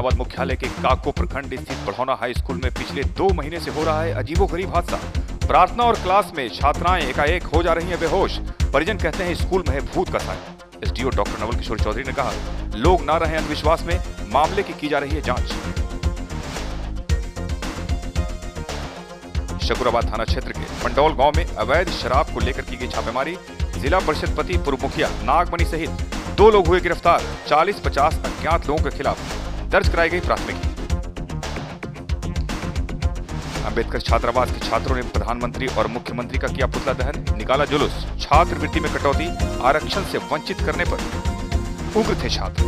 जहानाबाद मुख्यालय के काको प्रखंड स्थित बढ़ौना हाई स्कूल में पिछले 2 महीने से हो रहा है अजीबोगरीब हादसा। प्रार्थना और क्लास में छात्राएं एकाएक हो जा रही हैं बेहोश। परिजन कहते हैं स्कूल में है भूत का साया। एसडीओ डॉक्टर नवल किशोर चौधरी ने कहा, लोग ना रहे अंधविश्वास में, मामले की जा रही है जांच। शकुराबाद थाना क्षेत्र के मंडौल गांव में अवैध शराब को लेकर की गई छापेमारी। जिला परिषद पति पूर्व मुखिया नागमणि सहित 2 लोग हुए गिरफ्तार। 40-50 अज्ञात लोगों के खिलाफ दर्ज कराई गई प्राथमिकी। अंबेडकर छात्रावास के छात्रों ने प्रधानमंत्री और मुख्यमंत्री का किया पुतला दहन, निकाला जुलूस। छात्रवृत्ति में कटौती, आरक्षण से वंचित करने पर उग्र थे छात्र।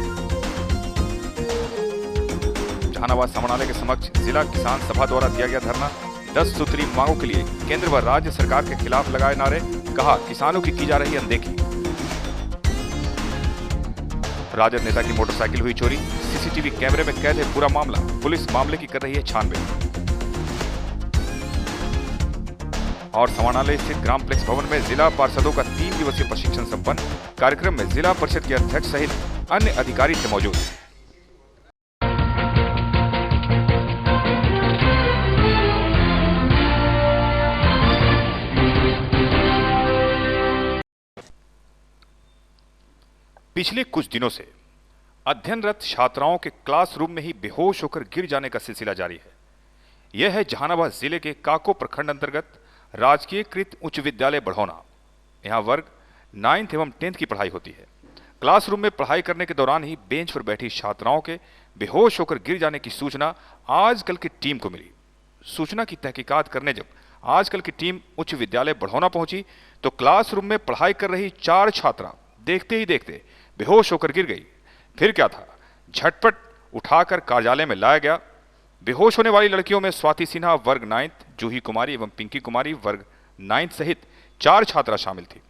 जहानाबाद समाहरणालय के समक्ष जिला किसान सभा द्वारा दिया गया धरना। 10 सूत्री मांगों के लिए केंद्र व राज्य सरकार के खिलाफ लगाए नारे। कहा, किसानों की जा रही है अनदेखी। राजद नेता की मोटरसाइकिल हुई चोरी। सीसीटीवी कैमरे में कैद है पूरा मामला। पुलिस मामले की कर रही है छानबीन। और समाहरणालय स्थित ग्राम प्लेक्स भवन में जिला पार्षदों का 3 दिवसीय प्रशिक्षण संपन्न। कार्यक्रम में जिला परिषद के अध्यक्ष सहित अन्य अधिकारी थे मौजूद। पिछले कुछ दिनों से अध्ययनरत छात्राओं के क्लासरूम में ही बेहोश होकर गिर जाने का सिलसिला जारी है। यह है जहानाबाद जिले के काको प्रखंड अंतर्गत राजकीयकृत उच्च विद्यालय बढ़ौना। यहां वर्ग 9th एवं 10th की पढ़ाई होती है। क्लासरूम में पढ़ाई करने के दौरान ही बेंच पर बैठी छात्राओं के बेहोश होकर गिर जाने की सूचना आजकल की टीम को मिली। सूचना की तहकीकात करने जब आजकल की टीम उच्च विद्यालय बढ़ौना पहुंची तो क्लासरूम में पढ़ाई कर रही 4 छात्रा देखते ही देखते बेहोश होकर गिर गई। फिर क्या था, झटपट उठाकर कार्यालय में लाया गया। बेहोश होने वाली लड़कियों में स्वाति सिन्हा वर्ग 9th, जूही कुमारी एवं पिंकी कुमारी वर्ग 9th सहित 4 छात्रा शामिल थी।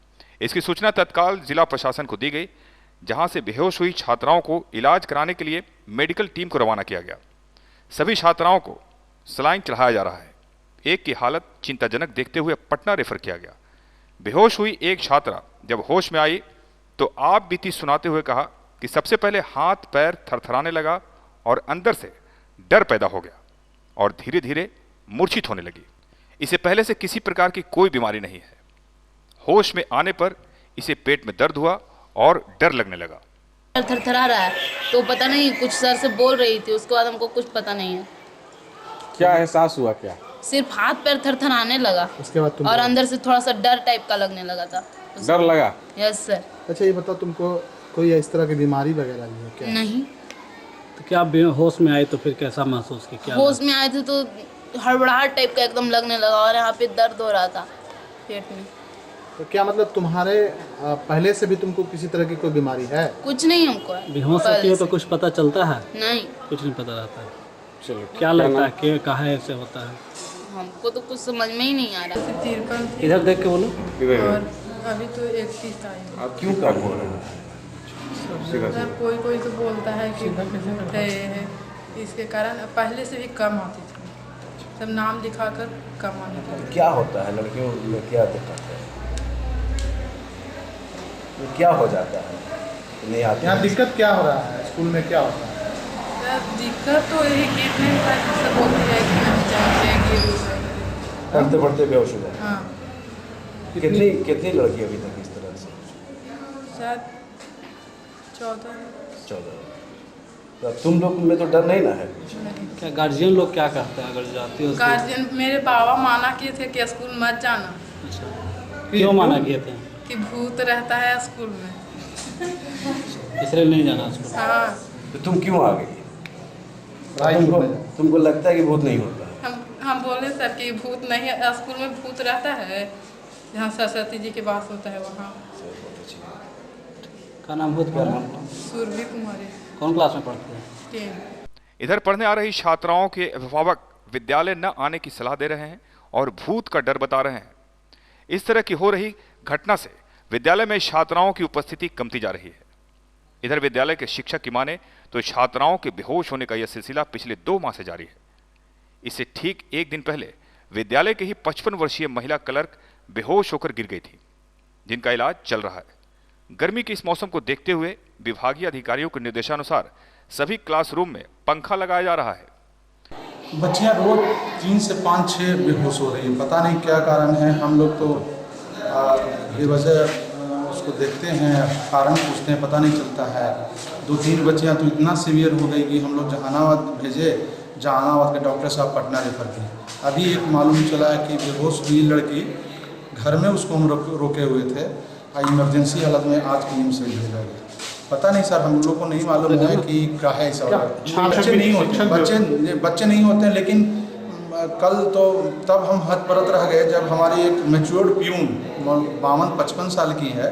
इसकी सूचना तत्काल जिला प्रशासन को दी गई, जहां से बेहोश हुई छात्राओं को इलाज कराने के लिए मेडिकल टीम को रवाना किया गया। सभी छात्राओं को सलाइन चढ़ाया जा रहा है। एक की हालत चिंताजनक देखते हुए पटना रेफर किया गया। बेहोश हुई एक छात्रा जब होश में आई तो आप बीती सुनाते हुए कहा कि सबसे पहले हाथ पैर थरथराने लगा और अंदर से डर पैदा हो गया और धीरे धीरे मूर्छित होने लगी। इसे पहले से किसी प्रकार की कोई बीमारी नहीं है। होश में आने पर इसे पेट में दर्द हुआ और डर लगने लगा। थरथरा रहा है तो पता नहीं, कुछ सर से बोल रही थी, उसके बाद हमको कुछ पता नहीं है। क्या एहसास हुआ? क्या सिर्फ हाथ पैर थरथराने लगा, उसके बाद और अंदर से थोड़ा सा डर टाइप का लगने लगा था। डर लगा? Yes sir. अच्छा, ये बताओ, तुमको कोई इस तरह की बीमारी वगैरह भी है क्या? नहीं। तो क्या होश में आए तो फिर कैसा महसूस किया? क्या होश में आए थे तो हड़बड़ाहट टाइप का एकदम लगने लगा और यहाँ पे दर्द हो रहा था पेट में। तो क्या मतलब तुम्हारे पहले से भी तुमको किसी तरह की कोई बीमारी है? कुछ नहीं हमको है। बेहोश होती हो तो कुछ पता चलता है? नहीं, कुछ नहीं पता रहता है। चलो, क्या लगता है कि कहाँ ऐसे होता है? हमको तो कुछ समझ में ही नहीं आ रहा। इधर देख के बोलो। और अभी तो 31 आई है। आप क्यों कम हो रहे हैं? कोई तो बोलता है कि है, इसके कारण पहले से भी कम आती थी, सब नाम दिखाकर कम आने लगी। क्या होता है लड़कियों में, क्या दिक्कत है? क्या हो जाता है? नहीं आती। यहाँ दिक्कत क्या हो रहा है? स्कूल में क्या होता है? दिक्कत तो यही गिरने का, सब बोलती है कि नहीं चाहिए, पढ़ते पढ़ते बेहोश हो जाए। हाँ। कितनी लड़की अभी तक इस तरह से? शायद 14। तो तुम लोग में तो डर नहीं ना है? क्या गार्जियन लोग क्या कहते हैं अगर जाती हो? गार्जियन मेरे बाबा माना किए थे कि स्कूल मत जाना। अच्छा, क्यों माना किए थे? कि भूत रहता है स्कूल में, इसलिए नहीं जाना स्कूल। हाँ। तो तुम क्यों आ गई? तुमको लगता है कि भूत नहीं होता? हम बोले सर कि भूत नहीं, स्कूल में भूत रहता है, जहाँ सरस्वती जी के वास होता है वहाँ। क्या नाम भूत क्या? सुरभि कुमारी। कौन क्लास में पढ़ते हैं? 10। इधर पढ़ने आ रही छात्राओं के अभिभावक विद्यालय न आने की सलाह दे रहे हैं और भूत का डर बता रहे हैं। इस तरह की हो रही घटना से विद्यालय में छात्राओं की उपस्थिति कमती जा रही है। इधर विद्यालय के शिक्षक की माने तो छात्राओं के बेहोश होने का यह सिलसिला पिछले 2 माह से जारी है। इससे ठीक 1 दिन पहले विद्यालय के ही 55 वर्षीय महिला क्लर्क बेहोश होकर गिर गई थी, जिनका इलाज चल रहा है। गर्मी के इस मौसम को देखते हुए विभागीय अधिकारियों के निर्देशानुसार सभी क्लासरूम में पंखा लगाया जा रहा है। बच्चियां रोज 3 से 5-6 बेहोश हो रही है, पता नहीं क्या कारण है। हम लोग तो बेवजह उसको देखते हैं, कारण पूछते हैं, पता नहीं चलता है। 2-3 बच्चियां तो इतना सीवियर हो गई कि हम लोग जहानाबाद भेजे, जहानाबाद के डॉक्टर साहब पटना रेफर किए। अभी एक मालूम चला है कि बेहोश हुई लड़की, घर में उसको हम रोके हुए थे, इमरजेंसी हालत में आज की एम्स में भेजा गया। पता नहीं सर, हम लोग को नहीं मालूम है कि क्या है ऐसा। बच्चे नहीं होते हैं, लेकिन कल तो तब हम हतप्रत रह गए जब हमारी एक मैच्योर्ड प्यून 52-55 साल की है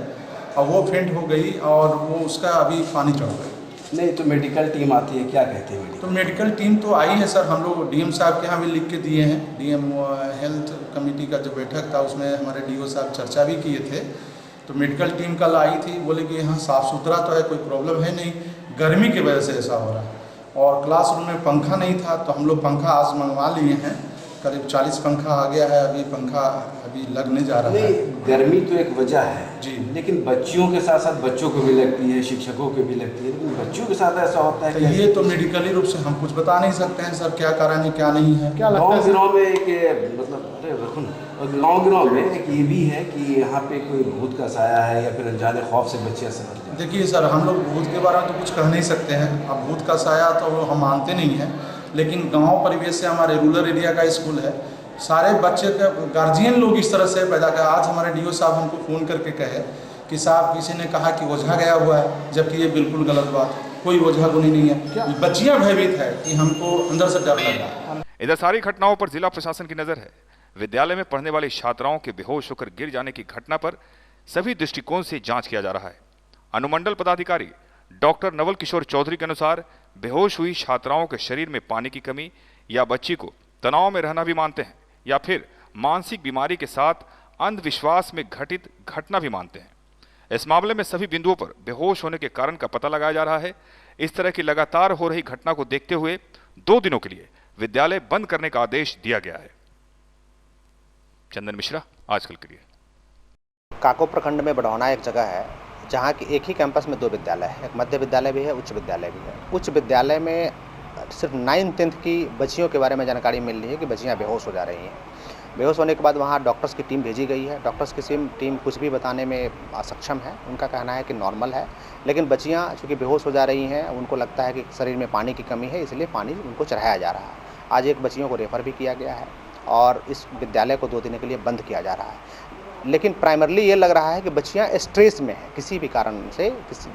और वो फेंट हो गई और वो उसका अभी पानी चढ़ गया। नहीं तो मेडिकल टीम आती है, क्या कहती है मेडिकल? तो मेडिकल टीम तो आई है सर, हम लोग डीएम साहब के यहाँ भी लिख के दिए हैं। डीएम हेल्थ कमेटी का जो बैठक था उसमें हमारे डीओ साहब चर्चा भी किए थे। तो मेडिकल टीम कल आई थी, बोले कि यहाँ साफ़ सुथरा तो है, कोई प्रॉब्लम है नहीं, गर्मी की वजह से ऐसा हो रहा है। और क्लासरूम में पंखा नहीं था तो हम लोग पंखा आज मंगवा लिए हैं, करीब 40 पंखा आ गया है। अभी पंखा अभी लगने जा रहा है। गर्मी तो एक वजह है जी, लेकिन बच्चियों के साथ साथ बच्चों को भी लगती है, शिक्षकों को भी लगती है, लेकिन बच्चियों के साथ ऐसा होता है तो कि ये तो मेडिकली रूप से हम कुछ बता नहीं सकते हैं सर, क्या कारण है क्या नहीं है। क्या लगता है गाँव में एक मतलब गाँव में एक ये भी है कि यहाँ पे कोई भूत का साया है या फिर अनजाने खौफ से बच्चियाँ समझ जाए। देखिए सर, हम लोग भूत के बारे में तो कुछ कह नहीं सकते हैं। अब भूत का साया तो हम मानते नहीं हैं, लेकिन गांव परिवेश से हमारे रूरल एरिया का स्कूल है, सारे बच्चे का गार्जियन लोग इस तरह से पैदा कर। आज हमारे डीओ साहब हमको फ़ोन करके कहे कि साहब किसी ने कहा कि ओझा गया हुआ है, जबकि ये बिल्कुल गलत बात है, कोई ओझा गुनी नहीं है। बच्चियाँ भयभीत है कि हमको अंदर से डर लग रहा है। इधर सारी घटनाओं पर जिला प्रशासन की नजर है। विद्यालय में पढ़ने वाली छात्राओं के बेहोश होकर गिर जाने की घटना पर सभी दृष्टिकोण से जांच किया जा रहा है। अनुमंडल पदाधिकारी डॉक्टर नवल किशोर चौधरी के अनुसार बेहोश हुई छात्राओं के शरीर में पानी की कमी या बच्ची को तनाव में रहना भी मानते हैं या फिर मानसिक बीमारी के साथ अंधविश्वास में घटित घटना भी मानते हैं। इस मामले में सभी बिंदुओं पर बेहोश होने के कारण का पता लगाया जा रहा है। इस तरह की लगातार हो रही घटना को देखते हुए 2 दिनों के लिए विद्यालय बंद करने का आदेश दिया गया है। चंदन मिश्रा, आजकल के लिए। काको प्रखंड में बढ़ौना एक जगह है जहाँ की एक ही कैंपस में 2 विद्यालय है, एक मध्य विद्यालय भी है, उच्च विद्यालय भी है। उच्च विद्यालय में सिर्फ 9th-10th की बच्चियों के बारे में जानकारी मिल रही है कि बच्चियाँ बेहोश हो जा रही हैं। बेहोश होने के बाद वहाँ डॉक्टर्स की टीम भेजी गई है। डॉक्टर्स की टीम कुछ भी बताने में असक्षम है। उनका कहना है कि नॉर्मल है, लेकिन बच्चियाँ चूँकि बेहोश हो जा रही हैं, उनको लगता है कि शरीर में पानी की कमी है, इसलिए पानी उनको चढ़ाया जा रहा है। आज एक बच्चियों को रेफ़र भी किया गया है और इस विद्यालय को 2 दिन के लिए बंद किया जा रहा है। लेकिन प्राइमरली ये लग रहा है कि बच्चियाँ स्ट्रेस में हैं, किसी भी कारण से,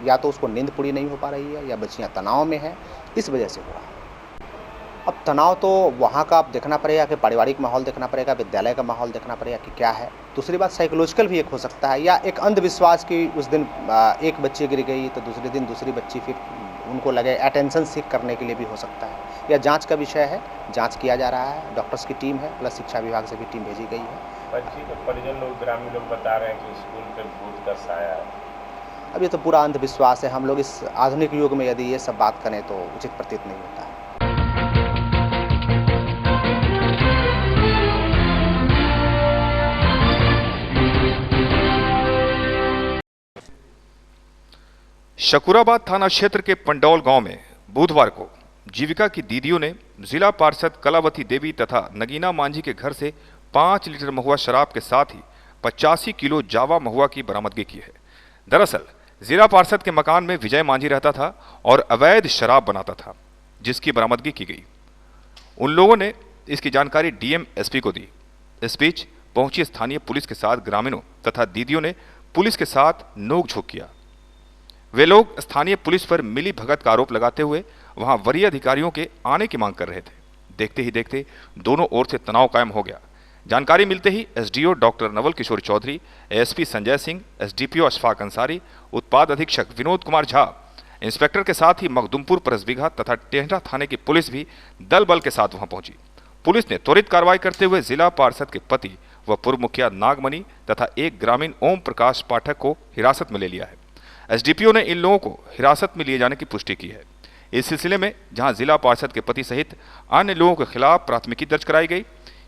या तो उसको नींद पूरी नहीं हो पा रही है या बच्चियाँ तनाव में हैं, इस वजह से हो रहा है। अब तनाव तो वहाँ का आप देखना पड़ेगा कि पारिवारिक माहौल देखना पड़ेगा, विद्यालय का माहौल देखना पड़ेगा कि क्या है। दूसरी बात साइकोलॉजिकल भी एक हो सकता है, या एक अंधविश्वास की उस दिन एक बच्ची गिर गई तो दूसरे दिन दूसरी बच्ची, फिर उनको लगे अटेंशन सीख करने के लिए भी हो सकता है। यह जांच का विषय है, जांच किया जा रहा है। डॉक्टर्स की टीम है, प्लस शिक्षा विभाग से भी टीम भेजी गई है। बच्ची के परिजन लोग, ग्रामीण लोग बता रहे हैं कि स्कूल पे भूत का साया है। अब ये तो पूरा अंधविश्वास है। हम लोग इस आधुनिक युग में यदि ये सब बात करें तो उचित प्रतीत नहीं होता है। शकुराबाद थाना क्षेत्र के पंडौल गांव में बुधवार को जीविका की दीदियों ने जिला पार्षद कलावती देवी तथा नगीना मांझी के घर से 5 लीटर महुआ शराब के साथ ही 85 किलो जावा महुआ की बरामदगी की है। दरअसल जिला पार्षद के मकान में विजय मांझी रहता था और अवैध शराब बनाता था, जिसकी बरामदगी की गई। उन लोगों ने इसकी जानकारी डीएम एसपी को दी। इस बीच पहुंची स्थानीय पुलिस के साथ ग्रामीणों तथा दीदियों ने पुलिस के साथ नोकझोंक किया। वे लोग स्थानीय पुलिस पर मिली भगत का आरोप लगाते हुए वहां वरीय अधिकारियों के आने की मांग कर रहे थे। देखते ही देखते दोनों ओर से तनाव कायम हो गया। जानकारी मिलते ही SDO doctor Naval Kishore Chaudhary, ASP Sanjay Singh, SDPO Ashfaq Ansari, उत्पाद अधीक्षक विनोद कुमार झा, इंस्पेक्टर के साथ ही मखदुमपुर परसबीघा तथा टेहरा थाने की पुलिस भी दल बल के साथ वहां पहुंची। पुलिस ने त्वरित कार्रवाई करते हुए जिला पार्षद के पति व पूर्व मुखिया नागमणि तथा एक ग्रामीण ओम प्रकाश पाठक को हिरासत में ले लिया है। एसडीपीओ ने इन लोगों को हिरासत में लिए जाने की पुष्टि की है। इस सिलसिले में जहां जिला पार्षद के पति सहित अन्य लोगों के खिलाफ प्राथमिकी दर्ज कराई गई,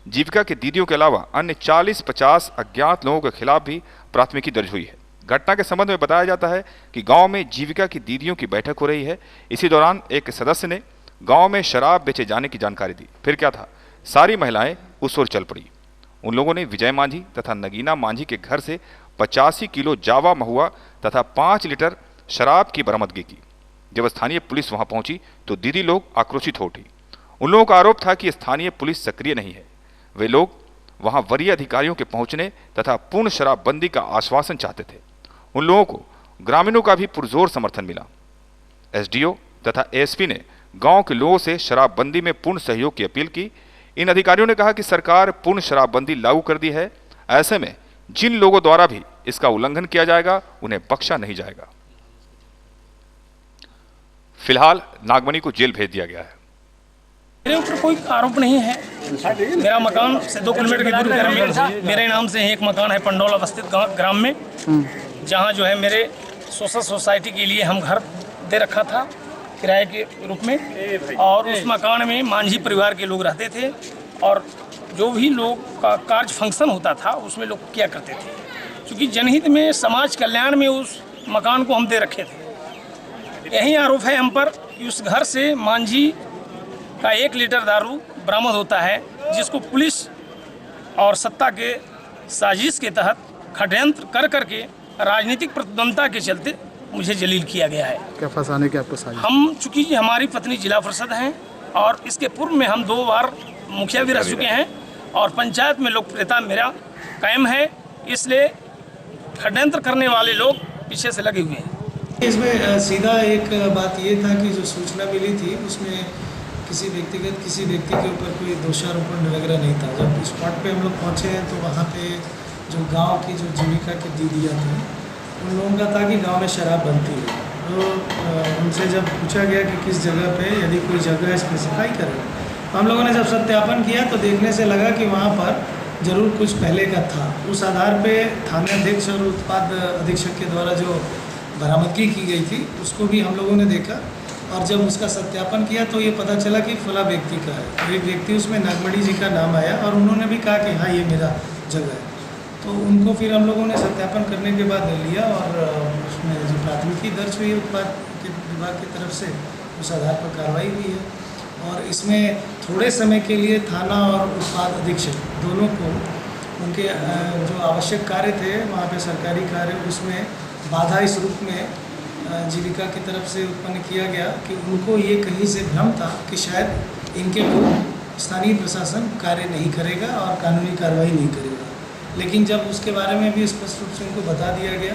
जीविका के दीदियों के अलावा अन्य 40-50 अज्ञात लोगों के खिलाफ भी प्राथमिकी दर्ज हुई है। घटना के संबंध में बताया जाता है कि गांव में जीविका की दीदियों की बैठक हो रही है। इसी दौरान एक सदस्य ने गांव में शराब बेचे जाने की जानकारी दी। फिर क्या था, सारी महिलाएं उस ओर चल पड़ी। उन लोगों ने विजय मांझी तथा नगीना मांझी के घर से 85 किलो जावा महुआ तथा 5 लीटर शराब की बरामदगी की। जब स्थानीय पुलिस वहां पहुंची तो दीदी लोग आक्रोशित हो उठी। उन लोगों का आरोप था कि स्थानीय पुलिस सक्रिय नहीं है। वे लोग वहां वरीय अधिकारियों के पहुंचने तथा पूर्ण शराबबंदी का आश्वासन चाहते थे। उन लोगों को ग्रामीणों का भी पुरजोर समर्थन मिला। एसडीओ तथा एएसपी ने गांव के लोगों से शराबबंदी में पूर्ण सहयोग की अपील की। इन अधिकारियों ने कहा कि सरकार पूर्ण शराबबंदी लागू कर दी है। ऐसे में जिन लोगों द्वारा भी इसका उल्लंघन किया जाएगा उन्हें बख्शा नहीं जाएगा। फिलहाल नागमणि को जेल भेज दिया गया है। मेरे ऊपर कोई आरोप नहीं है। मेरा मकान से 2 किलोमीटर की दूरी पर मेरे नाम से एक मकान है पंडौल अवस्थित ग्राम में, जहां जो है मेरे सोशल सोसाइटी के लिए हम घर दे रखा था किराए के रूप में, और उस मकान में मांझी परिवार के लोग रहते थे और जो भी लोग का कार्य फंक्शन होता था उसमें लोग किया करते थे। क्योंकि जनहित में, समाज कल्याण में उस मकान को हम दे रखे थे। यही आरोप है हम पर कि उस घर से मांझी का 1 लीटर दारू बरामद होता है, जिसको पुलिस और सत्ता के साजिश के तहत षड्यंत्र कर करके राजनीतिक प्रतिद्वंदता के चलते मुझे जलील किया गया है। क्या फंसाने की आपको साजिश? हम चूंकि हमारी पत्नी जिला परिषद हैं और इसके पूर्व में हम 2 बार मुखिया भी रह चुके हैं और पंचायत में लोकप्रियता मेरा कायम है, इसलिए षड्यंत्र करने वाले लोग पीछे से लगे हुए हैं। इसमें सीधा एक बात ये था कि जो सूचना मिली थी उसमें किसी व्यक्ति के ऊपर कोई दोषारोपण वगैरह नहीं था। जब स्पॉट पे हम लोग पहुँचे हैं तो वहाँ पे जो गांव की जो जीविका की दीदियाँ थी उन लोगों का था कि गांव में शराब बनती है। तो उनसे जब पूछा गया कि किस जगह पे, यदि कोई जगह स्पेसिफाई करें, तो हम लोगों ने जब सत्यापन किया तो देखने से लगा कि वहाँ पर ज़रूर कुछ पहले का था। उस आधार पे थाना अध्यक्ष और उत्पाद अधीक्षक के द्वारा जो बरामदगी की गई थी उसको भी हम लोगों ने देखा और जब उसका सत्यापन किया तो ये पता चला कि फला व्यक्ति का है। तो एक व्यक्ति उसमें नागमणि जी का नाम आया और उन्होंने भी कहा कि हाँ ये मेरा जगह है। तो उनको फिर हम लोगों ने सत्यापन करने के बाद लिया और उसमें जो प्राथमिकी दर्ज हुई है उत्पाद विभाग की तरफ से, उस आधार पर कार्रवाई हुई है। और इसमें थोड़े समय के लिए थाना और उत्पाद अधीक्षक दोनों को उनके जो आवश्यक कार्य थे वहाँ पे सरकारी कार्य, उसमें बाधा इस रूप में जीविका की तरफ से उत्पन्न किया गया कि उनको ये कहीं से भ्रम था कि शायद इनके लोग स्थानीय प्रशासन कार्य नहीं करेगा और कानूनी कार्रवाई नहीं करेगा। लेकिन जब उसके बारे में भी स्पष्ट रूप से उनको बता दिया गया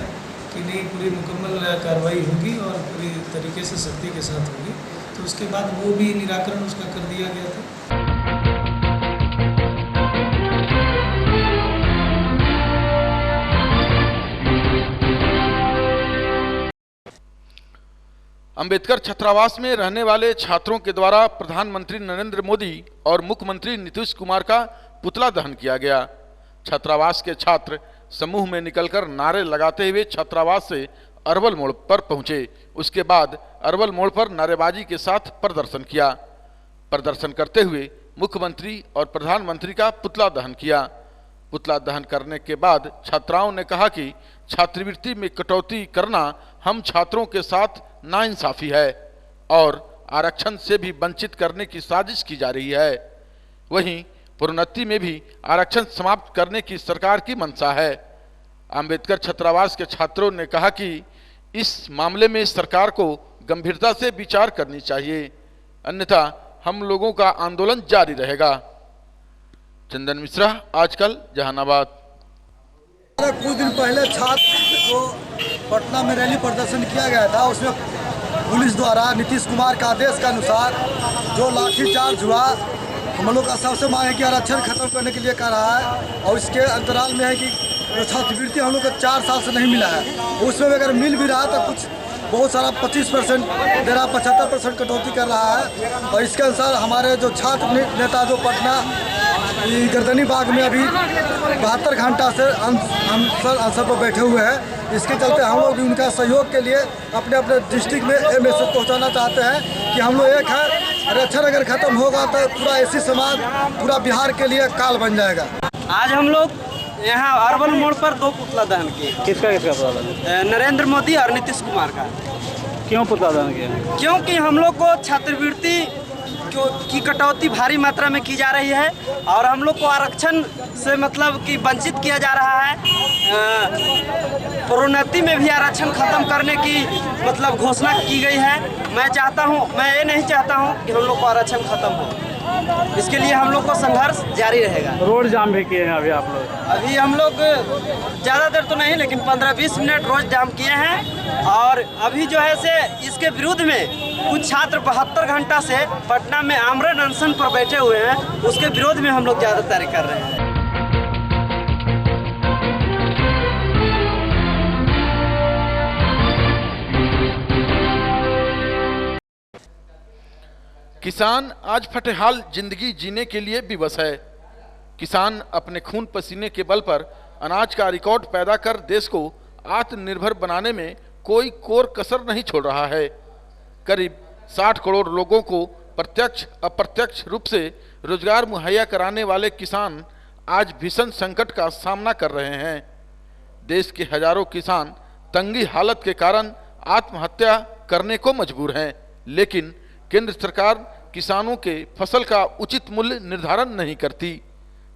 कि नहीं, पूरी मुकम्मल कार्रवाई होगी और पूरी तरीके से सख्ती के साथ होगी, तो उसके बाद वो भी निराकरण उसका कर दिया गया था। अंबेडकर छात्रावास में रहने वाले छात्रों के द्वारा प्रधानमंत्री नरेंद्र मोदी और मुख्यमंत्री नीतीश कुमार का पुतला दहन किया गया। छात्रावास के छात्र समूह में निकलकर नारे लगाते हुए छात्रावास से अरवल मोड़ पर पहुंचे। उसके बाद अरवल मोड़ पर नारेबाजी के साथ प्रदर्शन किया। प्रदर्शन करते हुए मुख्यमंत्री और प्रधानमंत्री का पुतला दहन किया। पुतला दहन करने के बाद छात्राओं ने कहा कि छात्रवृत्ति में कटौती करना हम छात्रों के साथ नाइंसाफी है और आरक्षण से भी वंचित करने की साजिश की जा रही है। वहीं प्रोन्नति में भी आरक्षण समाप्त करने की सरकार की मंशा है। अंबेडकर छात्रावास के छात्रों ने कहा कि इस मामले में सरकार को गंभीरता से विचार करनी चाहिए, अन्यथा हम लोगों का आंदोलन जारी रहेगा। चंदन मिश्रा, आजकल, जहानाबाद। कुछ दिन पहले छात्र को पटना में रैली प्रदर्शन किया गया था, उसमें पुलिस द्वारा नीतीश कुमार के आदेश के अनुसार जो लाठीचार्ज हुआ, हम लोग का सबसे मांग है कि आरक्षण खत्म करने के लिए कह रहा है। और इसके अंतराल में है कि छात्रवृत्ति हम लोग को 4 साल से नहीं मिला है, उसमें अगर मिल भी रहा है तो कुछ बहुत सारा 25% दे रहा, 75% कटौती कर रहा है। और इसके अनुसार हमारे जो छात्र नेता जो पटना गर्दनी बाग में अभी 72 घंटा से अनशन पर बैठे हुए हैं, इसके चलते हम लोग भी उनका सहयोग के लिए अपने अपने डिस्ट्रिक्ट में ये मैसेज पहुँचाना चाहते हैं कि हम लोग एक है, आरक्षण अगर खत्म होगा तो पूरा एसी समाज, पूरा बिहार के लिए काल बन जाएगा। आज हम लोग यहाँ अर्बन मोड़ पर 2 पुतला दहन किए। किसका पुतला दहन? नरेंद्र मोदी और नीतीश कुमार का। क्यों पुतला दहन किया? क्योंकि हम लोग को छात्रवृत्ति की कटौती भारी मात्रा में की जा रही है और हम लोग को आरक्षण से मतलब कि वंचित किया जा रहा है। प्रोन्नति में भी आरक्षण खत्म करने की मतलब घोषणा की गई है। मैं ये नहीं चाहता हूँ कि हम लोग को आरक्षण खत्म हो। इसके लिए हम लोग को संघर्ष जारी रहेगा। रोड जाम भी किए हैं अभी आप लोग? अभी हम लोग ज़्यादा देर तो नहीं, लेकिन 15-20 मिनट रोज जाम किए हैं। और अभी जो है से इसके विरुद्ध में कुछ छात्र 72 घंटा से पटना में आमरण अनशन पर बैठे हुए हैं। उसके विरोध में हम लोग ज़्यादातर कर रहे हैं। किसान आज फटेहाल जिंदगी जीने के लिए विवश है। किसान अपने खून पसीने के बल पर अनाज का रिकॉर्ड पैदा कर देश को आत्मनिर्भर बनाने में कोई कोर कसर नहीं छोड़ रहा है। करीब 60 करोड़ लोगों को प्रत्यक्ष अप्रत्यक्ष रूप से रोजगार मुहैया कराने वाले किसान आज भीषण संकट का सामना कर रहे हैं। देश के हजारों किसान तंगी हालत के कारण आत्महत्या करने को मजबूर हैं, लेकिन केंद्र सरकार किसानों के फसल का उचित मूल्य निर्धारण नहीं करती,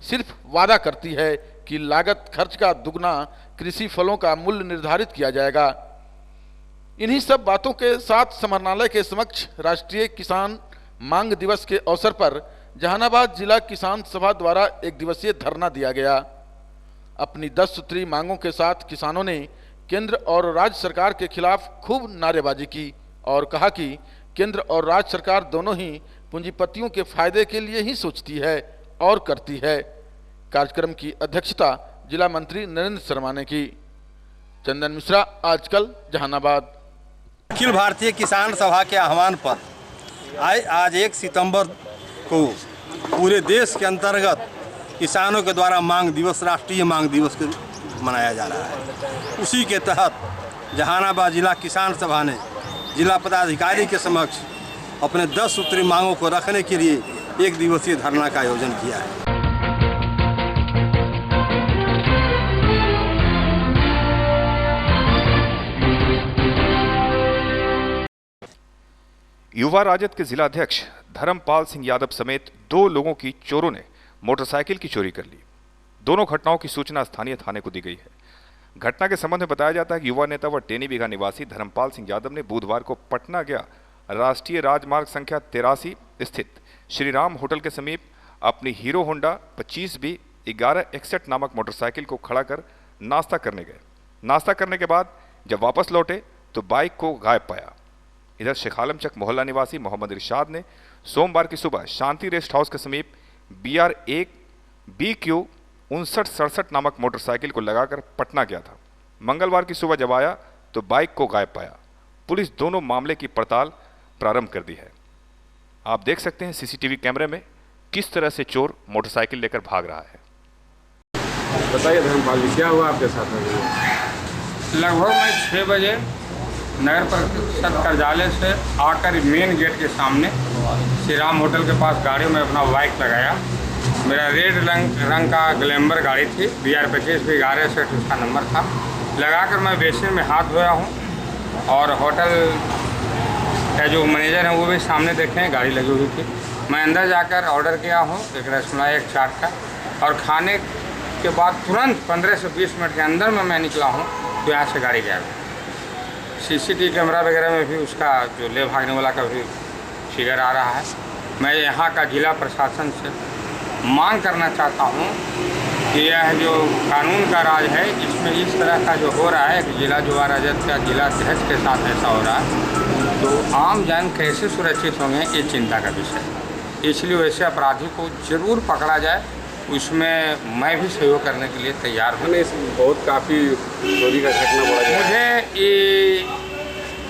सिर्फ वादा करती है कि लागत खर्च का दुगना कृषि फलों का मूल्य निर्धारित किया जाएगा। इन्हीं सब बातों के साथ समरनालय के समक्ष राष्ट्रीय किसान मांग दिवस के अवसर पर जहानाबाद जिला किसान सभा द्वारा एक दिवसीय धरना दिया गया। अपनी 10 सूत्री मांगों के साथ किसानों ने केंद्र और राज्य सरकार के खिलाफ खूब नारेबाजी की और कहा कि केंद्र और राज्य सरकार दोनों ही पूंजीपतियों के फायदे के लिए ही सोचती है और करती है। कार्यक्रम की अध्यक्षता जिला मंत्री नरेंद्र शर्मा ने की। चंदन मिश्रा, आजकल, जहानाबाद। अखिल भारतीय किसान सभा के आह्वान पर आज 1 सितंबर को पूरे देश के अंतर्गत किसानों के द्वारा मांग दिवस, राष्ट्रीय मांग दिवस मनाया जा रहा है। उसी के तहत जहानाबाद जिला किसान सभा ने जिला पदाधिकारी के समक्ष अपने 10 सूत्री मांगों को रखने के लिए 1 दिवसीय धरना का आयोजन किया है। युवा राजद के जिला अध्यक्ष धर्मपाल सिंह यादव समेत 2 लोगों की चोरों ने मोटरसाइकिल की चोरी कर ली। दोनों घटनाओं की सूचना स्थानीय थाने को दी गई है। घटना के संबंध में बताया जाता है कि युवा नेता व टेनी बीघा निवासी धर्मपाल सिंह यादव ने बुधवार को पटना गया राष्ट्रीय राजमार्ग संख्या 83 स्थित श्री राम होटल के समीप अपनी हीरो होंडा 25B 1161 नामक मोटरसाइकिल को खड़ा कर नाश्ता करने गए। नाश्ता करने के बाद जब वापस लौटे तो बाइक को गायब पाया। इधर शेखालमचक मोहल्ला निवासी मोहम्मद इरशाद ने सोमवार की सुबह शांति रेस्ट हाउस के समीप BR1 BQ 5967 नामक मोटरसाइकिल को लगाकर पटना गया था। मंगलवार की सुबह जब आया तो बाइक को गायब पाया। पुलिस दोनों मामले की पड़ताल प्रारंभ कर दी है। आप देख सकते हैं सीसीटीवी कैमरे में किस तरह से चोर मोटरसाइकिल लेकर भाग रहा है। बताइए धर्मपाल जी, क्या हुआ आपके साथ में? लगभग मैं 6 बजे नगर परिषद कार्यालय से आकर मेन गेट के सामने श्री राम होटल के पास गाड़ी में अपना बाइक लगाया। मेरा रेड रंग का ग्लैमर गाड़ी थी, BR25 भी 1161 उसका नंबर था। लगाकर मैं बेसिन में हाथ धोया हूँ और होटल का जो मैनेजर है वो भी सामने देखे हैं, गाड़ी लगी हुई थी। मैं अंदर जाकर ऑर्डर किया हूँ एक रसमलाई, एक चाट का, और खाने के बाद तुरंत 15 से 20 मिनट के अंदर में मैं निकला हूँ तो यहाँ से गाड़ी गायब। CCTV कैमरा वगैरह में भी उसका जो ले भागने वाला का भी फिगर आ रहा है। मैं यहाँ का जिला प्रशासन से मांग करना चाहता हूँ कि यह जो कानून का राज है इसमें इस तरह का जो हो रहा है कि जिला युवा राजद का जिला अध्यक्ष के साथ ऐसा हो रहा है तो आम जन कैसे सुरक्षित होंगे, ये चिंता का विषय है। इसलिए वैसे अपराधी को जरूर पकड़ा जाए, उसमें मैं भी सहयोग करने के लिए तैयार हूँ। बहुत काफ़ी चोरी का घटना बढ़ा। मुझे ये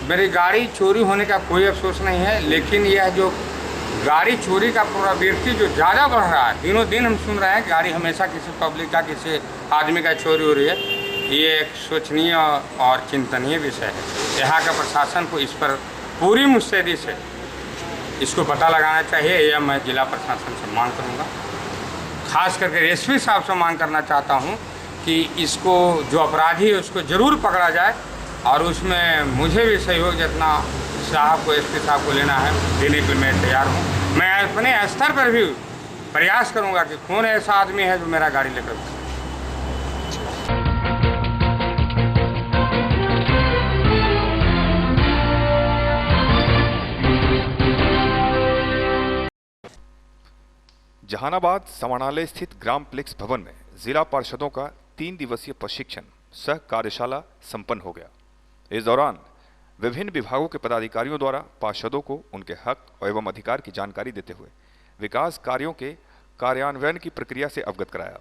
मेरी गाड़ी चोरी होने का कोई अफसोस नहीं है, लेकिन यह जो गाड़ी चोरी का प्रवृत्ति जो ज़्यादा बढ़ रहा है, दिनों दिन हम सुन रहे हैं गाड़ी हमेशा किसी पब्लिक का, किसी आदमी का चोरी हो रही है, ये एक सोचनीय और चिंतनीय विषय है। यहाँ का प्रशासन को इस पर पूरी मुस्तैदी से इसको पता लगाना चाहिए। यह मैं जिला प्रशासन से मांग करूँगा, खास करके एसपी साहब से मांग करना चाहता हूँ कि इसको जो अपराधी है उसको ज़रूर पकड़ा जाए, और उसमें मुझे भी सहयोग जितना साहब को, एसपी साहब को लेना है देने के लिए मैं तैयार हूँ। मैं अपने स्तर पर भी प्रयास करूँगा कि कौन ऐसा आदमी है जो मेरा गाड़ी लेकर। जहानाबाद समाहरणालय स्थित ग्राम प्लेक्स भवन में जिला पार्षदों का 3 दिवसीय प्रशिक्षण सह कार्यशाला संपन्न हो गया। इस दौरान विभिन्न विभागों के पदाधिकारियों द्वारा पार्षदों को उनके हक एवं अधिकार की जानकारी देते हुए विकास कार्यों के कार्यान्वयन की प्रक्रिया से अवगत कराया।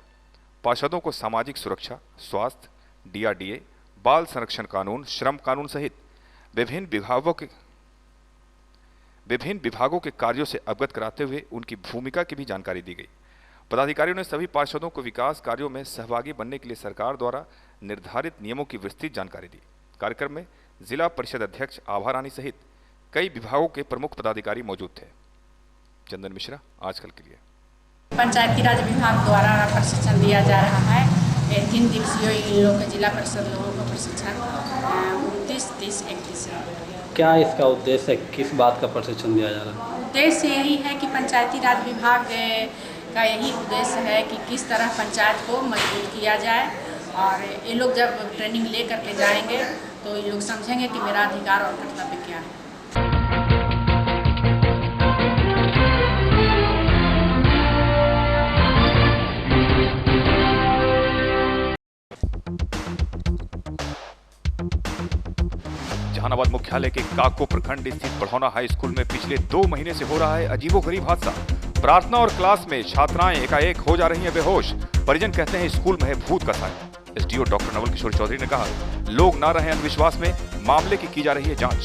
पार्षदों को सामाजिक सुरक्षा, स्वास्थ्य, DRDA, बाल संरक्षण कानून, श्रम कानून सहित विभिन्न विभागों के कार्यों से अवगत कराते हुए उनकी भूमिका की भी जानकारी दी गई। पदाधिकारियों ने सभी पार्षदों को विकास कार्यों में सहभागी बनने के लिए सरकार द्वारा निर्धारित नियमों की विस्तृत जानकारी दी। कार्यक्रम में जिला परिषद अध्यक्ष आभा रानी सहित कई विभागों के प्रमुख पदाधिकारी मौजूद थे। चंदन मिश्रा, आजकल के लिए। पंचायती राज विभाग द्वारा प्रशिक्षण दिया जा रहा है। 3 दिवसीय इन लोगों के जिला परिषद लोगों को प्रशिक्षण 29, 30, 31। क्या इसका उद्देश्य है? किस बात का प्रशिक्षण दिया जा रहा है? उद्देश्य यही है कि पंचायती राज विभाग का यही उद्देश्य है कि किस तरह पंचायत को मजबूत किया जाए, और ये लोग जब ट्रेनिंग ले करके जाएंगे तो ये लोग समझेंगे कि मेरा अधिकार और कर्तव्य क्या है। जहानाबाद मुख्यालय के काको प्रखंड स्थित बढ़ौना हाई स्कूल में पिछले 2 महीने से हो रहा है अजीबोगरीब हादसा। प्रार्थना और क्लास में छात्राएं एकाएक हो जा रही हैं बेहोश। परिजन कहते हैं स्कूल में है भूत का साया। एसडीओ डॉक्टर नवल किशोर चौधरी ने कहा, लोग ना रहे अंधविश्वास में, मामले की जा रही है जांच।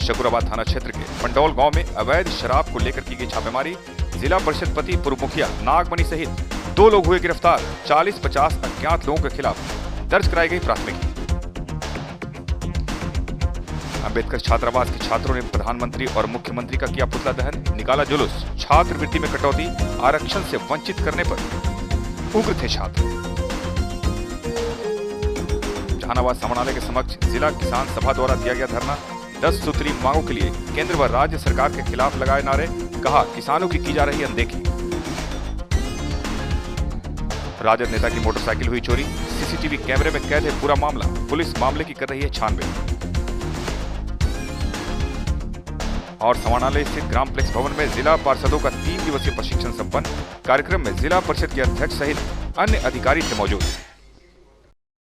शकूराबाद थाना क्षेत्र के पंडौल गांव में अवैध शराब को लेकर की गई छापेमारी। जिला परिषद पति पूर्व मुखिया नागमणि सहित 2 लोग हुए गिरफ्तार। 40-50 अज्ञात लोगों के खिलाफ दर्ज कराई गई प्राथमिकी। अंबेडकर छात्रावास के छात्रों ने प्रधानमंत्री और मुख्यमंत्री का किया पुतला दहन, निकाला जुलूस। छात्रवृत्ति में कटौती, आरक्षण से वंचित करने पर उग्र थे छात्र। जहानाबाद समाहरणालय के समक्ष जिला किसान सभा द्वारा दिया गया धरना। 10 सूत्री मांगों के लिए केंद्र व राज्य सरकार के खिलाफ लगाए नारे। कहा, किसानों की जा रही अनदेखी। राजद नेता की मोटरसाइकिल हुई चोरी। सीसीटीवी कैमरे में कैद है पूरा मामला। पुलिस मामले की कर रही है छानबीन। और समाहरणालय स्थित ग्राम प्लेक्स भवन में जिला पार्षदों का 3 दिवसीय प्रशिक्षण संपन्न। कार्यक्रम में जिला परिषद के अध्यक्ष सहित अन्य अधिकारी थे मौजूद।